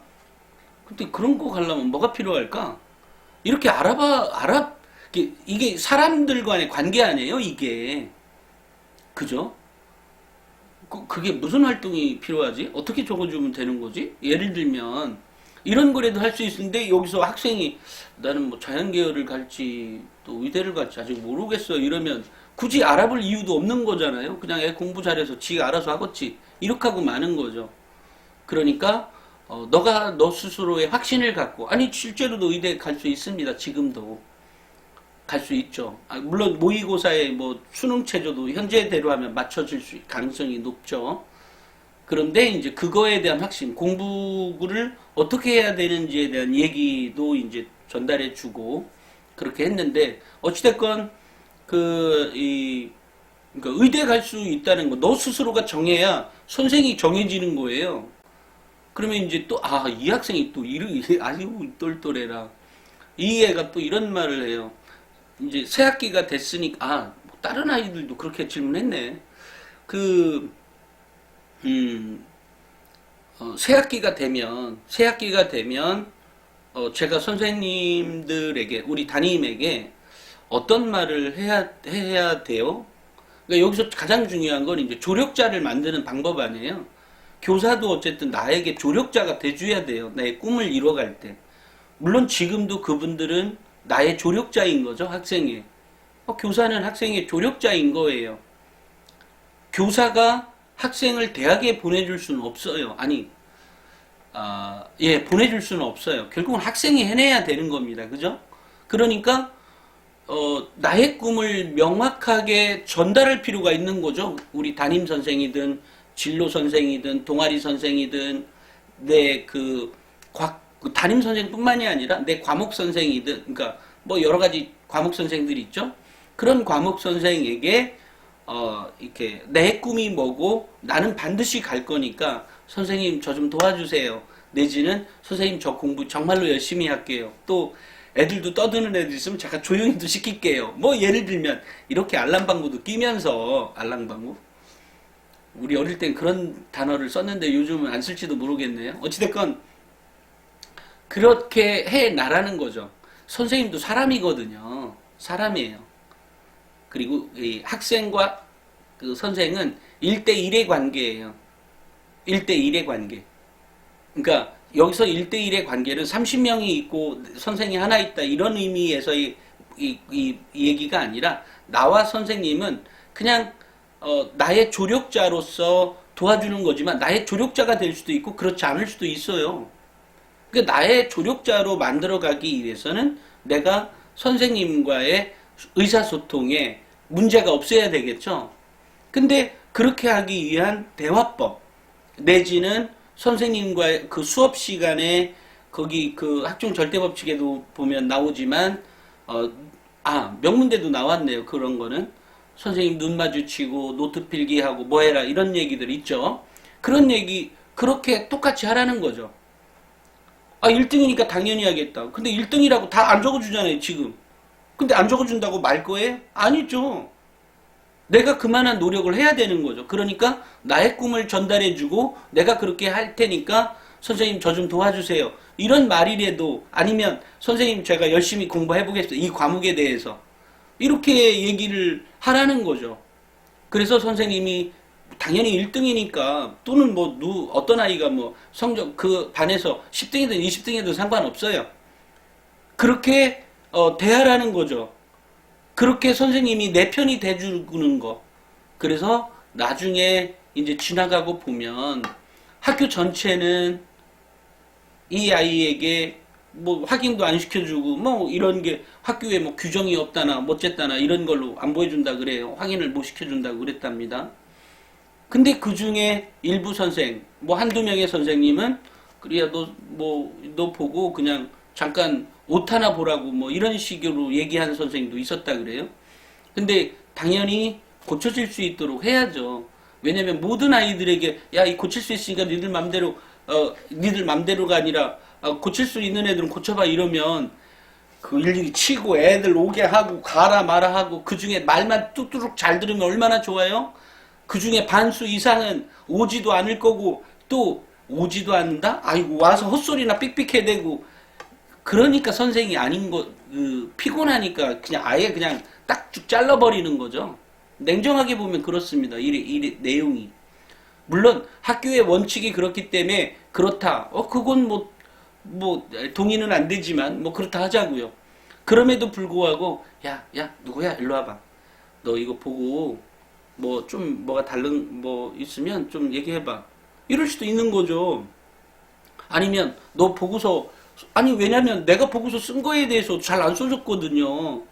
근데 그런 거 가려면 뭐가 필요할까? 이렇게 이게 사람들 간의 관계 아니에요, 이게. 그죠? 그게 무슨 활동이 필요하지? 어떻게 적어주면 되는 거지? 예를 들면, 이런 거라도 할 수 있는데, 여기서 학생이, 나는 뭐 자연계열을 갈지, 또 의대를 갈지 아직 모르겠어. 이러면, 굳이 알아볼 이유도 없는 거잖아요. 그냥 애 공부 잘해서 지가 알아서 하겠지. 이렇게 하고 마는 거죠. 그러니까, 너 스스로의 확신을 갖고, 아니, 실제로도 의대에 갈 수 있습니다. 지금도. 갈 수 있죠. 물론 모의고사에 뭐 수능 체제도 현재대로 하면 맞춰질 가능성이 높죠. 그런데 이제 그거에 대한 확신, 공부를 어떻게 해야 되는지에 대한 얘기도 이제 전달해 주고 그렇게 했는데, 어찌됐건 그러니까 의대 갈 수 있다는 거 너 스스로가 정해야 선생이 정해지는 거예요. 그러면 이제 또 이 학생이 또 아주 똘똘해라. 이 애가 또 이런 말을 해요. 이제 새 학기가 됐으니까 다른 아이들도 그렇게 질문했네. 새 학기가 되면 제가 선생님들에게, 우리 담임에게 어떤 말을 해야 돼요? 그러니까 여기서 가장 중요한 건 이제 조력자를 만드는 방법 아니에요. 교사도 어쨌든 나에게 조력자가 돼줘야 돼요. 나의 꿈을 이뤄갈 때. 물론 지금도 그분들은 나의 조력자인 거죠, 학생의. 교사는 학생의 조력자인 거예요. 교사가 학생을 대학에 보내줄 수는 없어요. 아니, 보내줄 수는 없어요. 결국은 학생이 해내야 되는 겁니다. 그죠? 그러니까, 나의 꿈을 명확하게 전달할 필요가 있는 거죠. 우리 담임 선생이든, 진로 선생이든, 동아리 선생이든, 담임 선생뿐만이 아니라 내 과목 선생이든, 그러니까 뭐 여러 가지 과목 선생들이 있죠. 그런 과목 선생에게 이렇게 내 꿈이 뭐고 나는 반드시 갈 거니까 선생님 저 좀 도와주세요. 내지는 선생님 저 공부 정말로 열심히 할게요. 또 애들도 떠드는 애들 있으면 잠깐 조용히도 시킬게요. 뭐 예를 들면 이렇게 알랑방구도 끼면서 알랑방구? 우리 어릴 땐 그런 단어를 썼는데 요즘은 안 쓸지도 모르겠네요. 어찌됐건 그렇게 해 나라는 거죠. 선생님도 사람이거든요. 사람이에요. 그리고 이 학생과 그 선생은 1대1의 관계예요. 1대1의 관계. 그러니까 여기서 1대1의 관계는 30명이 있고 선생이 하나 있다 이런 의미에서의 이 얘기가 아니라 나와 선생님은 그냥 나의 조력자로서 도와주는 거지만 나의 조력자가 될 수도 있고 그렇지 않을 수도 있어요. 그러니까 나의 조력자로 만들어가기 위해서는 내가 선생님과의 의사소통에 문제가 없어야 되겠죠. 근데 그렇게 하기 위한 대화법 내지는 선생님과의 그 수업 시간에 거기 그 학종 절대법칙에도 보면 나오지만 명문대도 나왔네요. 그런 거는 선생님 눈 마주치고 노트 필기하고 뭐 해라 이런 얘기들 있죠. 그런 얘기 그렇게 똑같이 하라는 거죠. 1등이니까 당연히 하겠다. 근데 1등이라고 다 안 적어주잖아요, 지금. 근데 안 적어준다고 말 거예요? 아니죠. 내가 그만한 노력을 해야 되는 거죠. 그러니까 나의 꿈을 전달해주고 내가 그렇게 할 테니까 선생님 저 좀 도와주세요. 이런 말이라도 아니면 선생님 제가 열심히 공부해보겠어요. 이 과목에 대해서. 이렇게 얘기를 하라는 거죠. 그래서 선생님이 당연히 1등이니까 또는 뭐 어떤 아이가 뭐 성적 그 반에서 10등이든 20등이든 상관없어요. 그렇게 대하라는 거죠. 그렇게 선생님이 내 편이 돼주는 거. 그래서 나중에 이제 지나가고 보면 학교 전체는 이 아이에게 뭐 확인도 안 시켜주고 뭐 이런 게 학교에 뭐 규정이 없다나 못쨌다나 이런 걸로 안 보여준다 그래요. 확인을 못 시켜준다고 그랬답니다. 근데 그 중에 일부 선생, 뭐 한두 명의 선생님은 그래야 너 보고 그냥 잠깐 옷 하나 보라고 뭐 이런 식으로 얘기하는 선생님도 있었다 그래요. 근데 당연히 고쳐질 수 있도록 해야죠. 왜냐면 모든 아이들에게 이 고칠 수 있으니까 니들 맘대로가 아니라 고칠 수 있는 애들은 고쳐봐 이러면 그 일일이 치고 애들 오게 하고 가라 마라 하고 그 중에 말만 뚝뚝 잘 들으면 얼마나 좋아요? 그 중에 반수 이상은 오지도 않을 거고 또 오지도 않는다? 아이고 와서 헛소리나 삑삑해대고 그러니까 선생이 아닌 피곤하니까 그냥 아예 그냥 딱쭉 잘라버리는 거죠. 냉정하게 보면 그렇습니다. 이 내용이. 물론 학교의 원칙이 그렇기 때문에 그렇다. 그건 뭐 동의는 안 되지만 뭐 그렇다 하자고요. 그럼에도 불구하고 야 누구야 일로 와봐. 너 이거 보고 뭐 좀 뭐가 다른 뭐 있으면 좀 얘기해봐. 이럴 수도 있는 거죠. 아니면 너 보고서 왜냐면 내가 보고서 쓴 거에 대해서 잘 안 써줬거든요.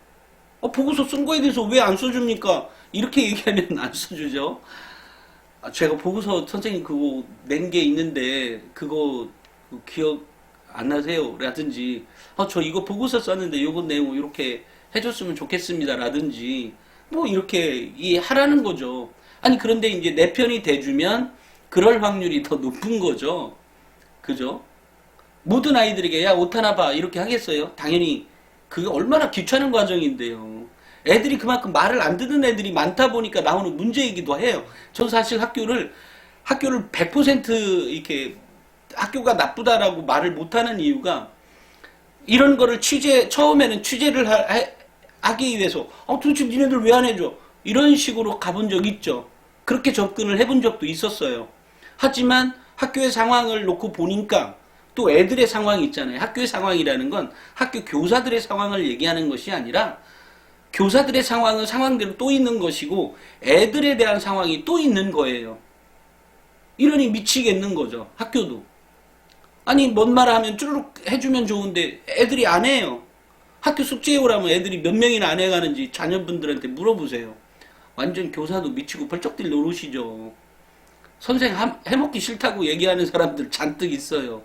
보고서 쓴 거에 대해서 왜 안 써줍니까? 이렇게 얘기하면 안 써주죠. 제가 보고서 선생님 그거 낸 게 있는데 그거 기억 안 나세요? 라든지 저 이거 보고서 썼는데 요거 내용 이렇게 해줬으면 좋겠습니다. 라든지 뭐 이렇게 하라는 거죠. 그런데 이제 내 편이 돼주면 그럴 확률이 더 높은 거죠. 그죠? 모든 아이들에게 옷 하나 봐 이렇게 하겠어요? 당연히 그게 얼마나 귀찮은 과정인데요. 애들이 그만큼 말을 안 듣는 애들이 많다 보니까 나오는 문제이기도 해요. 저는 사실 학교를 100% 이렇게 학교가 나쁘다라고 말을 못하는 이유가 이런 거를 처음에는 취재를 하기 위해서 도대체 니네들 왜 안 해줘? 이런 식으로 가본 적 있죠. 그렇게 접근을 해본 적도 있었어요. 하지만 학교의 상황을 놓고 보니까 또 애들의 상황이 있잖아요. 학교의 상황이라는 건 학교 교사들의 상황을 얘기하는 것이 아니라 교사들의 상황은 상황대로 또 있는 것이고 애들에 대한 상황이 또 있는 거예요. 이러니 미치겠는 거죠. 학교도. 아니 뭔 말 하면 쭈르륵 해주면 좋은데 애들이 안 해요. 학교 숙제해 오라면 애들이 몇 명이나 안 해가는지 자녀분들한테 물어보세요. 완전 교사도 미치고 벌쩍 뛸 노릇이죠. 선생 해먹기 싫다고 얘기하는 사람들 잔뜩 있어요.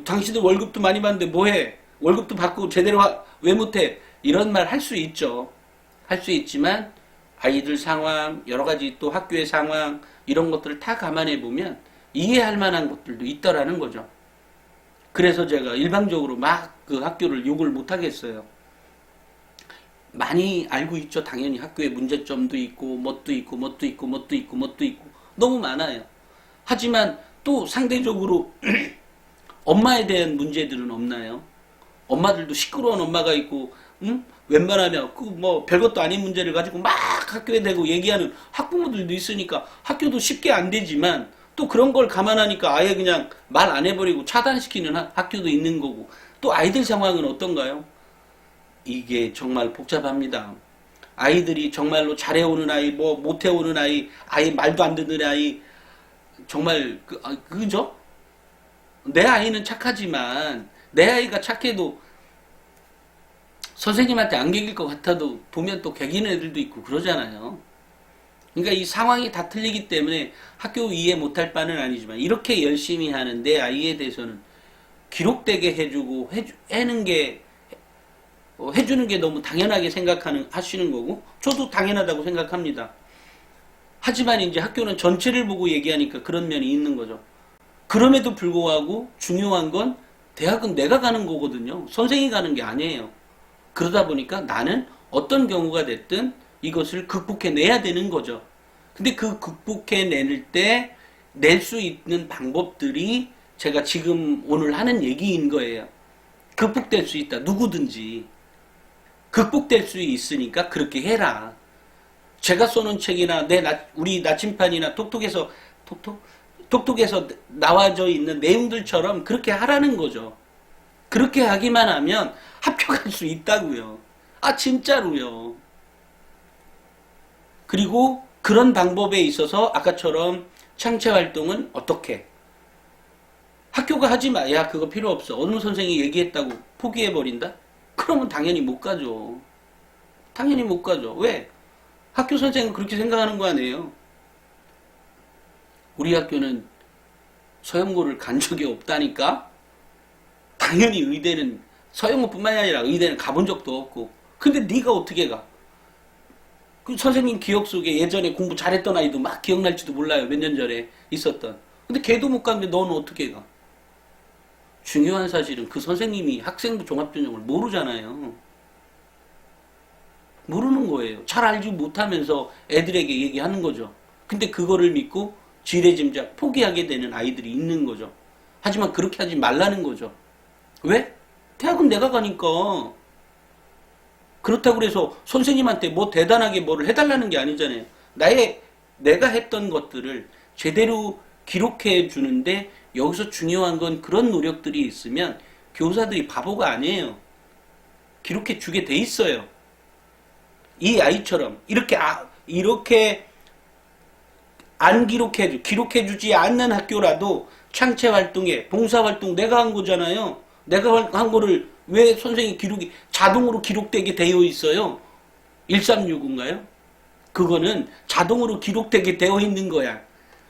당신들 월급도 많이 받는데 뭐해? 월급도 받고 제대로 왜 못해? 이런 말 할 수 있죠. 할 수 있지만 아이들 상황, 여러 가지 또 학교의 상황 이런 것들을 다 감안해 보면 이해할 만한 것들도 있더라는 거죠. 그래서 제가 일방적으로 막 그 학교를 욕을 못 하겠어요. 많이 알고 있죠. 당연히 학교에 문제점도 있고 뭣도 있고 뭣도 있고 뭣도 있고 뭣도 있고 너무 많아요. 하지만 또 상대적으로 엄마에 대한 문제들은 없나요? 엄마들도 시끄러운 엄마가 있고 웬만하면 그 뭐 별것도 아닌 문제를 가지고 막 학교에 대고 얘기하는 학부모들도 있으니까 학교도 쉽게 안 되지만 또 그런 걸 감안하니까 아예 그냥 말 안 해버리고 차단시키는 학교도 있는 거고 또 아이들 상황은 어떤가요? 이게 정말 복잡합니다. 아이들이 정말로 잘해오는 아이, 뭐 못해오는 아이, 아예 말도 안 듣는 아이, 정말 그죠? 내 아이는 착하지만 내 아이가 착해도 선생님한테 안 개길 것 같아도 보면 또 개기는 애들도 있고 그러잖아요. 그러니까 이 상황이 다 틀리기 때문에 학교 이해 못할 바는 아니지만 이렇게 열심히 하는 내 아이에 대해서는 기록되게 해주고 해주는 게 너무 당연하게 하시는 거고 저도 당연하다고 생각합니다. 하지만 이제 학교는 전체를 보고 얘기하니까 그런 면이 있는 거죠. 그럼에도 불구하고 중요한 건 대학은 내가 가는 거거든요. 선생이 가는 게 아니에요. 그러다 보니까 나는 어떤 경우가 됐든 이것을 극복해내야 되는 거죠. 근데 그 극복해낼 때 낼 수 있는 방법들이 제가 지금 오늘 하는 얘기인 거예요. 극복될 수 있다. 누구든지. 극복될 수 있으니까 그렇게 해라. 제가 써놓은 책이나 우리 나침판이나 톡톡에서 나와져 있는 내용들처럼 그렇게 하라는 거죠. 그렇게 하기만 하면 합격할 수 있다고요. 진짜로요. 그리고 그런 방법에 있어서 아까처럼 창체 활동은 어떻게? 학교가 하지 마. 야, 그거 필요 없어. 어느 선생이 얘기했다고 포기해버린다? 그러면 당연히 못 가죠. 당연히 못 가죠. 왜? 학교 선생은 그렇게 생각하는 거 아니에요. 우리 학교는 서영고를 간 적이 없다니까? 당연히 의대는 서영고뿐만이 아니라 의대는 가본 적도 없고. 근데 네가 어떻게 가? 그 선생님 기억 속에 예전에 공부 잘했던 아이도 막 기억날지도 몰라요. 몇 년 전에 있었던. 근데 걔도 못 갔는데 너는 어떻게 가? 중요한 사실은 그 선생님이 학생부 종합전형을 모르잖아요. 모르는 거예요. 잘 알지 못하면서 애들에게 얘기하는 거죠. 근데 그거를 믿고 지레짐작 포기하게 되는 아이들이 있는 거죠. 하지만 그렇게 하지 말라는 거죠. 왜? 대학은 내가 가니까. 그렇다고 해서 선생님한테 뭐 대단하게 뭐를 해달라는 게 아니잖아요. 내가 했던 것들을 제대로 기록해 주는데 여기서 중요한 건 그런 노력들이 있으면 교사들이 바보가 아니에요. 기록해 주게 돼 있어요. 이 아이처럼 이렇게 안 기록해 주지 않는 학교라도 창체 활동에 봉사 활동 내가 한 거잖아요. 내가 한 거를 왜 선생님 기록이 자동으로 기록되게 되어 있어요? 1365인가요? 그거는 자동으로 기록되게 되어 있는 거야.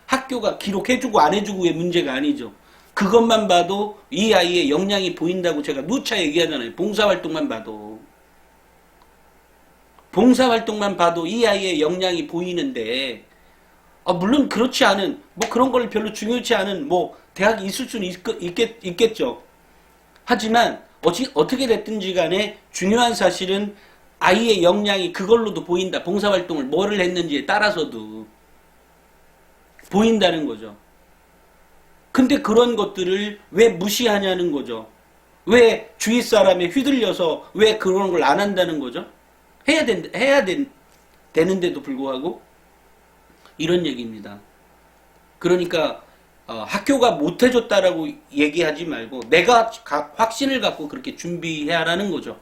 학교가 기록해주고 안 해주고의 문제가 아니죠. 그것만 봐도 이 아이의 역량이 보인다고 제가 누차 얘기하잖아요. 봉사활동만 봐도. 봉사활동만 봐도 이 아이의 역량이 보이는데, 물론 그렇지 않은, 뭐 그런 걸 별로 중요치 않은, 뭐, 대학이 있을 수는 있겠죠. 하지만, 어떻게 됐든지 간에 중요한 사실은 아이의 역량이 그걸로도 보인다. 봉사활동을 뭐를 했는지에 따라서도 보인다는 거죠. 근데 그런 것들을 왜 무시하냐는 거죠. 왜 주위 사람에 휘둘려서 왜 그런 걸 안 한다는 거죠. 되는데도 불구하고 이런 얘기입니다. 그러니까 학교가 못해줬다라고 얘기하지 말고 내가 확신을 갖고 그렇게 준비해야 하라는 거죠.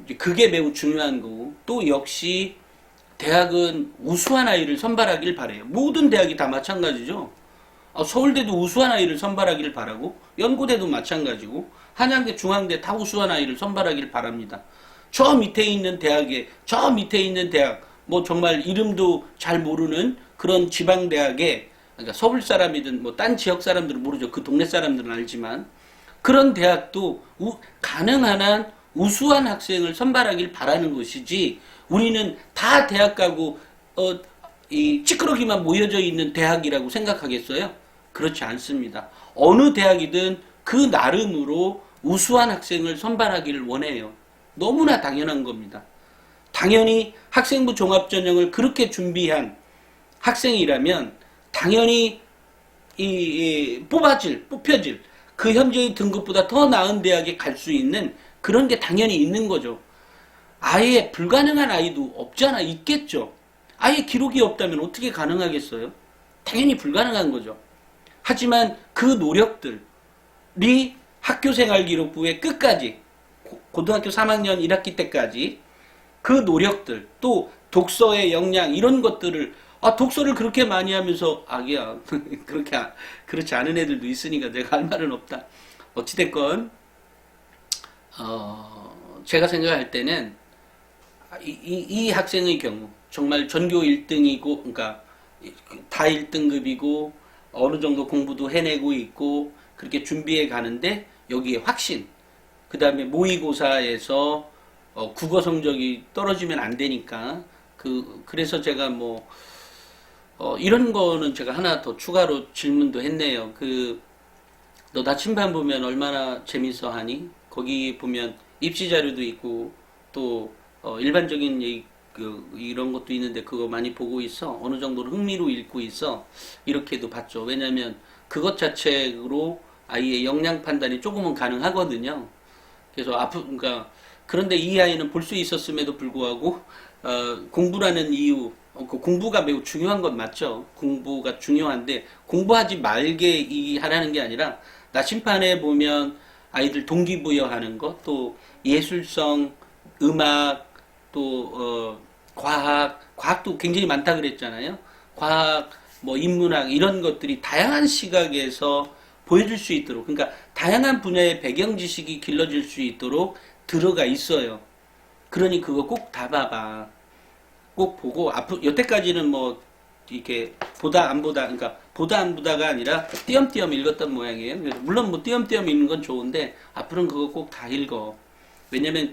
이제 그게 매우 중요한 거고, 또 역시 대학은 우수한 아이를 선발하길 바래요. 모든 대학이 다 마찬가지죠. 서울대도 우수한 아이를 선발하길 바라고, 연고대도 마찬가지고, 한양대, 중앙대 다 우수한 아이를 선발하길 바랍니다. 저 밑에 있는 대학에, 저 밑에 있는 대학, 뭐 정말 이름도 잘 모르는 그런 지방대학에, 그러니까 서울 사람이든 뭐 딴 지역 사람들은 모르죠. 그 동네 사람들은 알지만, 그런 대학도 가능한 한 우수한 학생을 선발하길 바라는 것이지, 우리는 다 대학 가고 이 찌끄러기만 모여져 있는 대학이라고 생각하겠어요? 그렇지 않습니다. 어느 대학이든 그 나름으로 우수한 학생을 선발하기를 원해요. 너무나 당연한 겁니다. 당연히 학생부 종합전형을 그렇게 준비한 학생이라면 당연히 뽑혀질 그 현재의 등급보다 더 나은 대학에 갈 수 있는 그런 게 당연히 있는 거죠. 아예 불가능한 아이도 없잖아. 있겠죠. 아예 기록이 없다면 어떻게 가능하겠어요? 당연히 불가능한 거죠. 하지만 그 노력들이 학교생활기록부의 끝까지, 고등학교 3학년 1학기 때까지 그 노력들, 또 독서의 역량, 이런 것들을, 독서를 그렇게 많이 하면서, 악이야. 그렇지 않은 애들도 있으니까 내가 할 말은 없다. 어찌됐건, 제가 생각할 때는, 이 학생의 경우, 정말 전교 1등이고, 그러니까, 다 1등급이고, 어느 정도 공부도 해내고 있고, 그렇게 준비해 가는데, 여기에 확신, 그 다음에 모의고사에서 국어 성적이 떨어지면 안 되니까, 그래서 제가 이런 거는 제가 하나 더 추가로 질문도 했네요. 너 나침반 보면 얼마나 재밌어 하니? 거기 보면 입시 자료도 있고, 또, 일반적인 이런 것도 있는데 그거 많이 보고 있어. 어느 정도로 흥미로 읽고 있어. 이렇게도 봤죠. 왜냐면 그것 자체로 아이의 역량 판단이 조금은 가능하거든요. 그래서 그러니까, 그런데 이 아이는 볼 수 있었음에도 불구하고, 공부라는 이유, 그 공부가 매우 중요한 건 맞죠. 공부가 중요한데, 공부하지 말게 하라는 게 아니라, 나침판에 보면 아이들 동기부여하는 것, 또 예술성, 음악, 또, 과학도 굉장히 많다 그랬잖아요. 과학, 인문학, 이런 것들이 다양한 시각에서 보여줄 수 있도록, 그러니까 다양한 분야의 배경 지식이 길러질 수 있도록 들어가 있어요. 그러니 그거 꼭 다 봐봐. 꼭 보고, 여태까지는 이렇게 보다 안 보다, 그러니까 보다 안 보다가 아니라 띄엄띄엄 읽었던 모양이에요. 물론 띄엄띄엄 읽는 건 좋은데, 앞으로는 그거 꼭 다 읽어. 왜냐면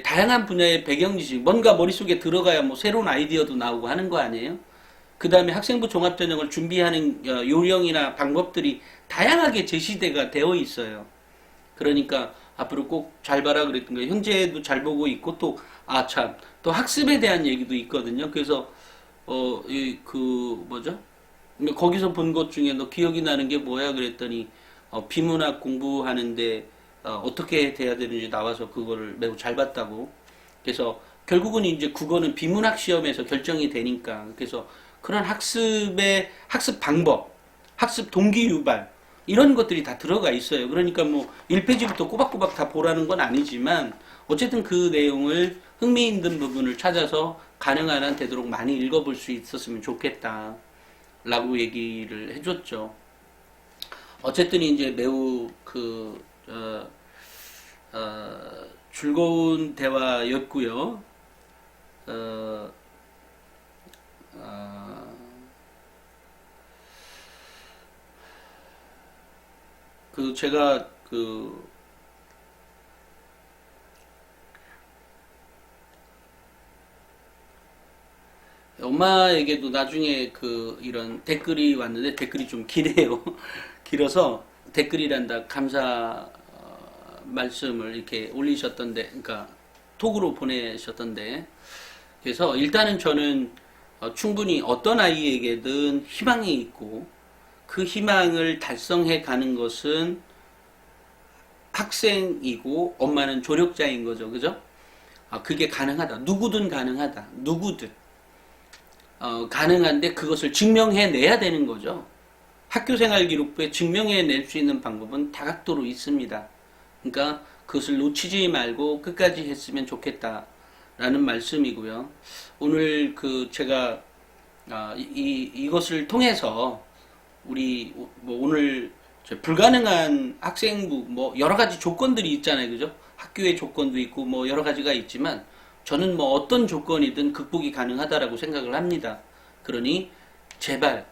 다양한 분야의 배경 지식, 뭔가 머릿속에 들어가야 새로운 아이디어도 나오고 하는 거 아니에요? 그 다음에 학생부 종합전형을 준비하는 요령이나 방법들이 다양하게 제시가 되어 있어요. 그러니까 앞으로 꼭 잘 봐라 그랬던 거예요. 현재도 잘 보고 있고, 또 학습에 대한 얘기도 있거든요. 그래서 거기서 본 것 중에 너 기억이 나는 게 뭐야 그랬더니 비문학 공부하는데 어떻게 돼야 되는지 나와서 그거를 매우 잘 봤다고. 그래서 결국은 이제 국어는 비문학 시험에서 결정이 되니까, 그래서 그런 학습 방법, 학습 동기 유발, 이런 것들이 다 들어가 있어요. 그러니까 1페이지부터 꼬박꼬박 다 보라는 건 아니지만, 어쨌든 그 내용을 흥미있는 부분을 찾아서 가능한 한 되도록 많이 읽어볼 수 있었으면 좋겠다 라고 얘기를 해줬죠. 어쨌든 이제 매우 즐거운 대화였고요. 제가 엄마에게도 나중에 이런 댓글이 왔는데, 댓글이 좀 기네요. 길어서 댓글이란다 감사 말씀을 이렇게 올리셨던데, 그러니까 톡으로 보내셨던데, 그래서 일단은 저는 충분히 어떤 아이에게든 희망이 있고, 그 희망을 달성해 가는 것은 학생이고 엄마는 조력자인 거죠. 그죠? 그게 가능하다. 누구든 가능하다. 누구든. 가능한데 그것을 증명해내야 되는 거죠. 학교생활기록부에 증명해낼 수 있는 방법은 다각도로 있습니다. 그러니까 그것을 놓치지 말고 끝까지 했으면 좋겠다라는 말씀이고요. 오늘 제가 이것을 통해서 우리 뭐 오늘 불가능한 학생부 뭐 여러 가지 조건들이 있잖아요, 그죠? 학교의 조건도 있고 뭐 여러 가지가 있지만 저는 뭐 어떤 조건이든 극복이 가능하다라고 생각을 합니다. 그러니 제발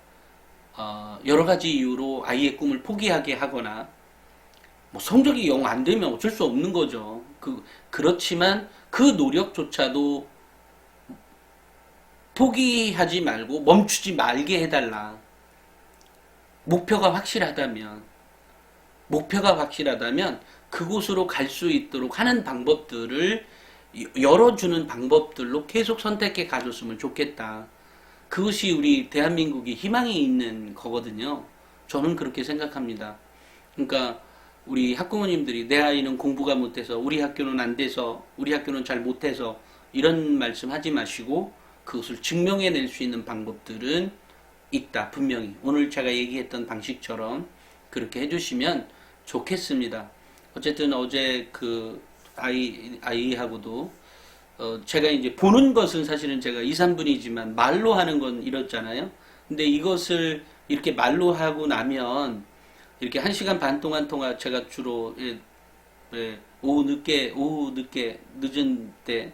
여러 가지 이유로 아이의 꿈을 포기하게 하거나 뭐 성적이 영 안 되면 어쩔 수 없는 거죠. 그렇지만 그 노력조차도 포기하지 말고 멈추지 말게 해달라. 목표가 확실하다면 그곳으로 갈 수 있도록 하는 방법들을 열어주는 방법들로 계속 선택해 가줬으면 좋겠다. 그것이 우리 대한민국이 희망이 있는 거거든요. 저는 그렇게 생각합니다. 그러니까 우리 학부모님들이 내 아이는 공부가 못해서 우리 학교는 안 돼서 우리 학교는 잘 못해서 이런 말씀 하지 마시고 그것을 증명해낼 수 있는 방법들은 있다. 분명히 오늘 제가 얘기했던 방식처럼 그렇게 해주시면 좋겠습니다. 어쨌든 어제 아이하고도 제가 이제 보는 것은 사실은 제가 2, 3분이지만 말로 하는 건 이렇잖아요. 근데 이것을 이렇게 말로 하고 나면 이렇게 1시간 반 동안 제가 주로 오후 늦게 늦은 때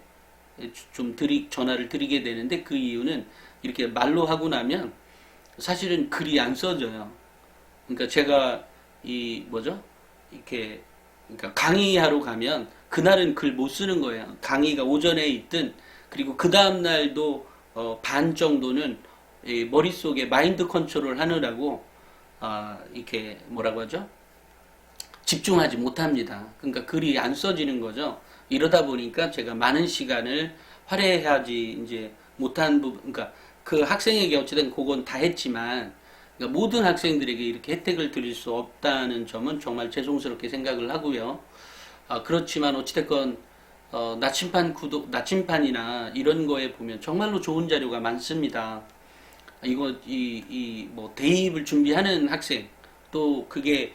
좀 전화를 드리게 되는데 그 이유는 이렇게 말로 하고 나면 사실은 글이 안 써져요. 그러니까 제가 이렇게 그러니까 강의하러 가면 그날은 글 못 쓰는 거예요. 강의가 오전에 있든 그리고 그 다음 날도 반 정도는 머릿속에 마인드 컨트롤 하느라고 이렇게 뭐라고 하죠? 집중하지 못합니다. 그러니까 글이 안 써지는 거죠. 이러다 보니까 제가 많은 시간을 할애하지 이제 못한 부분, 그러니까 그 학생에게 어쨌든 그건 다 했지만 그러니까 모든 학생들에게 이렇게 혜택을 드릴 수 없다는 점은 정말 죄송스럽게 생각을 하고요. 그렇지만 어찌됐건 나침판이나 이런 거에 보면 정말로 좋은 자료가 많습니다. 뭐 대입을 준비하는 학생 또 그게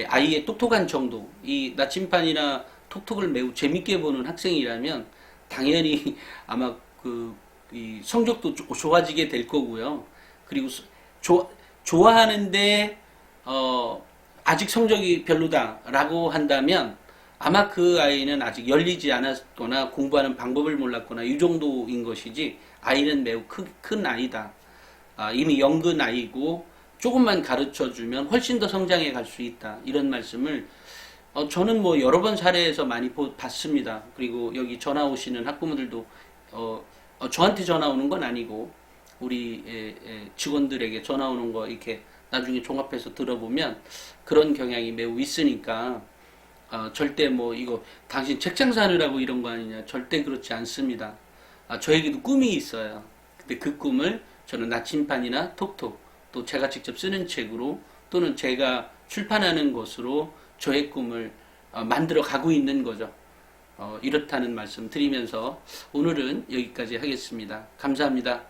아이의 똑똑한 정도, 이 나침판이나 톡톡을 매우 재밌게 보는 학생이라면 당연히 아마 이 성적도 좋아지게 될 거고요. 그리고 좋아하는데 아직 성적이 별로다라고 한다면 아마 그 아이는 아직 열리지 않았거나 공부하는 방법을 몰랐거나 이 정도인 것이지 아이는 매우 큰 아이다. 이미 연근 아이고 조금만 가르쳐주면 훨씬 더 성장해 갈 수 있다. 이런 말씀을 저는 뭐 여러 번 사례에서 많이 봤습니다. 그리고 여기 전화 오시는 학부모들도 저한테 전화 오는 건 아니고 우리 직원들에게 전화 오는 거 이렇게 나중에 종합해서 들어보면 그런 경향이 매우 있으니까 절대 뭐 이거 당신 책장 사느라고 이런 거 아니냐, 절대 그렇지 않습니다. 저에게도 꿈이 있어요. 근데 그 꿈을 저는 나침판이나 톡톡 또 제가 직접 쓰는 책으로 또는 제가 출판하는 것으로 저의 꿈을 만들어 가고 있는 거죠. 이렇다는 말씀 드리면서 오늘은 여기까지 하겠습니다. 감사합니다.